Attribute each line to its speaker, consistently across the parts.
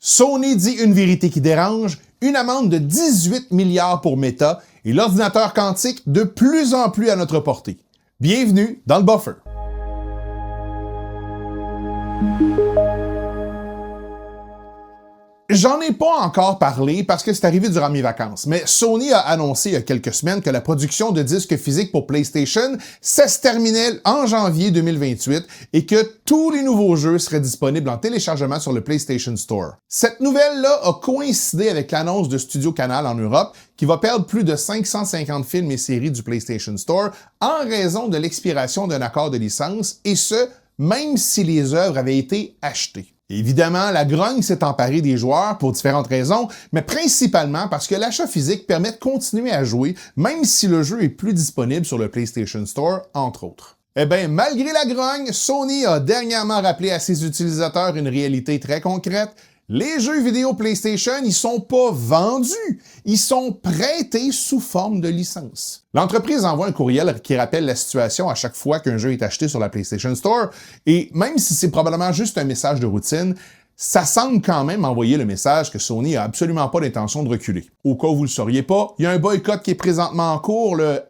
Speaker 1: Sony dit une vérité qui dérange, une amende de 18 milliards pour Meta et l'ordinateur quantique de plus en plus à notre portée. Bienvenue dans le Buffer. J'en ai pas encore parlé parce que c'est arrivé durant mes vacances, mais Sony a annoncé il y a quelques semaines que la production de disques physiques pour PlayStation, ça se terminait en janvier 2028 et que tous les nouveaux jeux seraient disponibles en téléchargement sur le PlayStation Store. Cette nouvelle-là a coïncidé avec l'annonce de Studio Canal en Europe qui va perdre plus de 550 films et séries du PlayStation Store en raison de l'expiration d'un accord de licence et ce, même si les œuvres avaient été achetées. Évidemment, la grogne s'est emparée des joueurs pour différentes raisons, mais principalement parce que l'achat physique permet de continuer à jouer, même si le jeu est plus disponible sur le PlayStation Store, entre autres. Eh bien, malgré la grogne, Sony a dernièrement rappelé à ses utilisateurs une réalité très concrète. Les jeux vidéo PlayStation, ils sont pas vendus, ils sont prêtés sous forme de licence. L'entreprise envoie un courriel qui rappelle la situation à chaque fois qu'un jeu est acheté sur la PlayStation Store, et même si c'est probablement juste un message de routine, ça semble quand même envoyer le message que Sony a absolument pas l'intention de reculer. Au cas où vous le sauriez pas, il y a un boycott qui est présentement en cours, le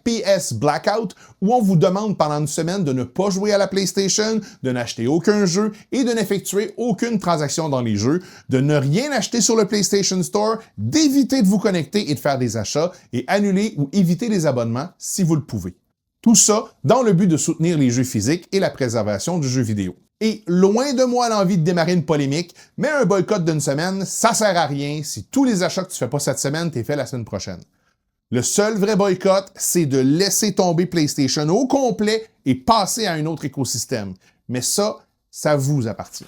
Speaker 1: #PS Blackout, où on vous demande pendant une semaine de ne pas jouer à la PlayStation, de n'acheter aucun jeu et de n'effectuer aucune transaction dans les jeux, de ne rien acheter sur le PlayStation Store, d'éviter de vous connecter et de faire des achats et annuler ou éviter les abonnements si vous le pouvez. Tout ça dans le but de soutenir les jeux physiques et la préservation du jeu vidéo. Et loin de moi l'envie de démarrer une polémique, mais un boycott d'une semaine, ça sert à rien si tous les achats que tu fais pas cette semaine, t'es fait la semaine prochaine. Le seul vrai boycott, c'est de laisser tomber PlayStation au complet et passer à un autre écosystème. Mais ça vous appartient.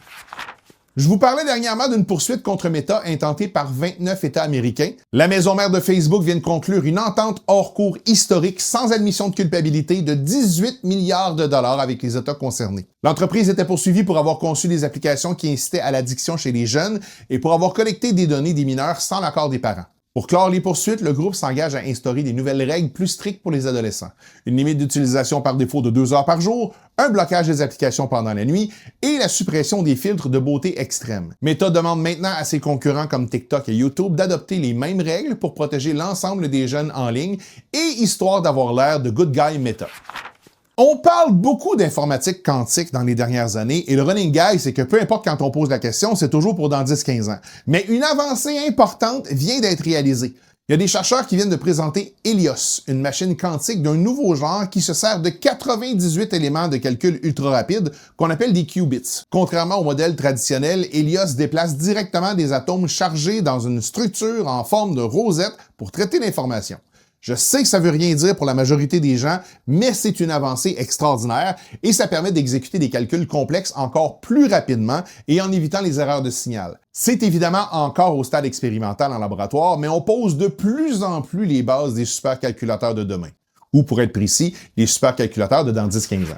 Speaker 1: Je vous parlais dernièrement d'une poursuite contre Meta intentée par 29 États américains. La maison mère de Facebook vient de conclure une entente hors cours historique sans admission de culpabilité de 18 milliards de dollars avec les États concernés. L'entreprise était poursuivie pour avoir conçu des applications qui incitaient à l'addiction chez les jeunes et pour avoir collecté des données des mineurs sans l'accord des parents. Pour clore les poursuites, le groupe s'engage à instaurer des nouvelles règles plus strictes pour les adolescents. Une limite d'utilisation par défaut de 2 heures par jour, un blocage des applications pendant la nuit et la suppression des filtres de beauté extrêmes. Meta demande maintenant à ses concurrents comme TikTok et YouTube d'adopter les mêmes règles pour protéger l'ensemble des jeunes en ligne et histoire d'avoir l'air de good guy Meta. On parle beaucoup d'informatique quantique dans les dernières années et le running gag, c'est que peu importe quand on pose la question, c'est toujours pour dans 10-15 ans. Mais une avancée importante vient d'être réalisée. Il y a des chercheurs qui viennent de présenter Helios, une machine quantique d'un nouveau genre qui se sert de 98 éléments de calcul ultra rapide qu'on appelle des qubits. Contrairement au modèle traditionnel, Helios déplace directement des atomes chargés dans une structure en forme de rosette pour traiter l'information. Je sais que ça veut rien dire pour la majorité des gens, mais c'est une avancée extraordinaire et ça permet d'exécuter des calculs complexes encore plus rapidement et en évitant les erreurs de signal. C'est évidemment encore au stade expérimental en laboratoire, mais on pose de plus en plus les bases des supercalculateurs de demain. Ou pour être précis, les supercalculateurs de dans 10-15 ans.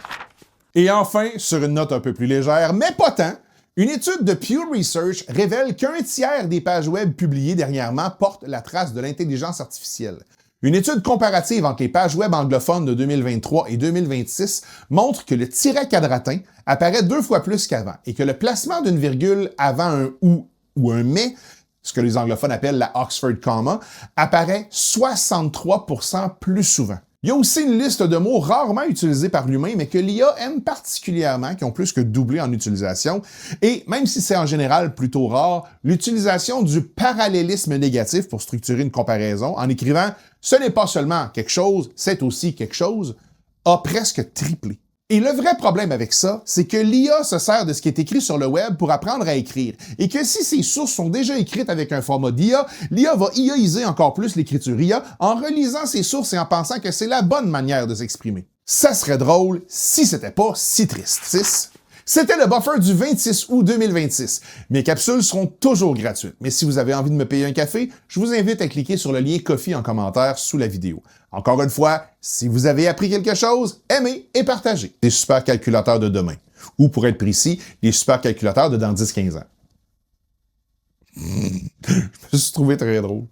Speaker 1: Et enfin, sur une note un peu plus légère, mais pas tant, une étude de Pew Research révèle qu'un tiers des pages web publiées dernièrement portent la trace de l'intelligence artificielle. Une étude comparative entre les pages web anglophones de 2023 et 2026 montre que le tiret quadratin apparaît 2 fois plus qu'avant et que le placement d'une virgule avant un ou un mais, ce que les anglophones appellent la Oxford comma, apparaît 63% plus souvent. Il y a aussi une liste de mots rarement utilisés par l'humain, mais que l'IA aime particulièrement, qui ont plus que doublé en utilisation. Et même si c'est en général plutôt rare, l'utilisation du parallélisme négatif pour structurer une comparaison, en écrivant « ce n'est pas seulement quelque chose, c'est aussi quelque chose », a presque triplé. Et le vrai problème avec ça, c'est que l'IA se sert de ce qui est écrit sur le web pour apprendre à écrire. Et que si ces sources sont déjà écrites avec un format d'IA, l'IA va IAiser encore plus l'écriture IA en relisant ces sources et en pensant que c'est la bonne manière de s'exprimer. Ça serait drôle si c'était pas si triste. C'était le Buffer du 26 août 2026. Mes capsules seront toujours gratuites, mais si vous avez envie de me payer un café, je vous invite à cliquer sur le lien Ko-fi en commentaire sous la vidéo. Encore une fois, si vous avez appris quelque chose, aimez et partagez. Les supercalculateurs de demain. Ou pour être précis, les supercalculateurs de dans 10-15 ans. Je me suis trouvé très drôle.